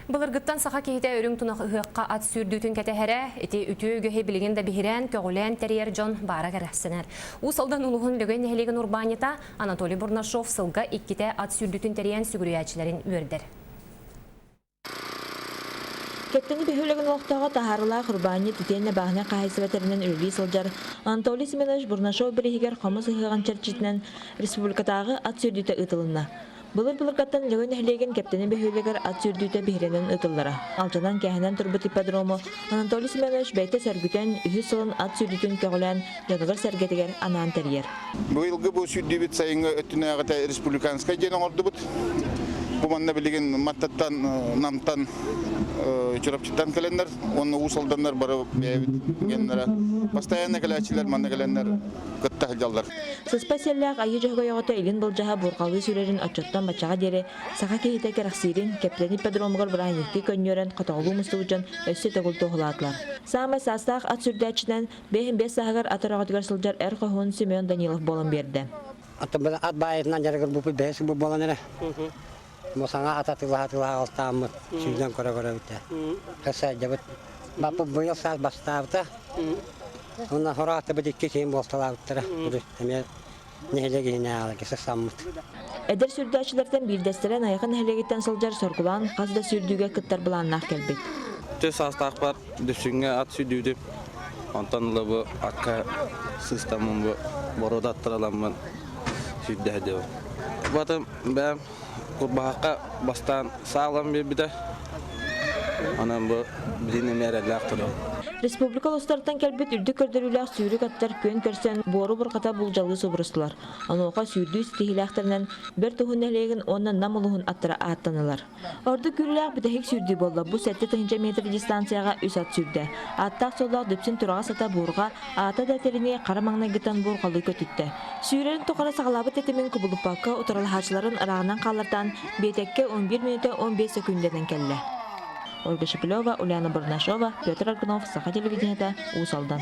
Былыргыттан саха кейте өрүң тунаққа ат сүрдүтін кәтәхәрі, эти үтіө гөһе білген да бихирен көгілен тәрьер Джон бара кәрәсінер. Усалдан улуғын лөген нәхелеген Урбанита Анатолий Бурнашов сылға икките ат сүрдүтін тәрьен сүгіріячілерін өрдер. Кептені бөхөлеген оқтаға тахарыла Урбани тетенне бағына қайсыбатерінен үрілі сылжар Анатолий Семенович Бурнашов бірігер қомыз ұйыған чәрчетінен республикатағы ат сүрдүті ұтылына. Былыр-былыргаттан лөгөн әхлеген кептені бөхөлегер ат сүрдүті бігіренен ұтыллара. Алжанан кәхінен тұрбыт иппадрому Анатолий Семенович бәйті сәргүтен үхі сылын ат сүрдүтін көгілен жадығыр сәргетігер анан тәрьер. Бұйылғы бұл сүрдүбіт сайынғы өттіне ағыта республиканскай женің орды бұд. Бұманна білеген маттаттан, намтан, чұрапчыттан кәлендер, оны усалдандар бары бәйбіт геннера. Постоянно кәләчілер, манна кәлендер күтті жалдар. Сыспасияллақ айы жағы яғыта елін болжаға бұрқалы сүрерін отчоттан бачаға дері, сақа кейті кәрақсирин, кептені педромығыр бірайын екті көннерін қатағылу мұстығычын өсі төгіл тоғыладылар. Сағымай састақ ат сүрдәчінен 5-5 сағығыр атырағыдығар сылжар әр қойын Семен Данилов болын берді. Ат байытынан жарығыр бұпы бәйсі бұл болын әрі. Мосаңа ататылға алтамы сүйден көре өтті. Қысы жабыт. Бапы бұйыл саз бастауыты. Онна хораты бұдекке кейін болталауыттыры. Нехелегейіне алы кесі саммыт. Әдір сүрдәчілерден білдестерен аяқын әхлегеттен сылжар соргулан қазда сүрдуге күттар бұланнақ келбет. Төс астақ бар, дүсіңге ат сүрдуді. Онтанлы бұ аққа сыстамын бұ, борода аттыраламын сүрдәді бұ. Батым бәм Құрбаққа бастан сағылан бейбіді, анан бұл біліне мәрәлі ақтыры. Республика ұстарттан кәлбет үрді көрдіріліғ сүйрік аттар көн көрсен бору бұрқата бұл жалы собырыстылар. Ануға сүйрді стихиліғтарынан бір тұхын әлеген онын намылығын аттыра аттанылар. Орды күріліғ бітәхік сүйрді болды. Бұл сәтті 9 метр дистанцияға үс ат сүрді. Аттақ солақ дөпсін тұраға сата борға ата дәтеріне қарамаңна гитан борғалы көтітті. Сүйрерін тоқара сағалабы тәтімен күбіліп баққа ұтыралхашыларын ырағынан қалырдан бетекке 11 минуты 15 секундеден кәлі. Ольга Шепелева, Уляна Бурнашова, Петр Аргунов, Саха телевидениеда, Усалдан.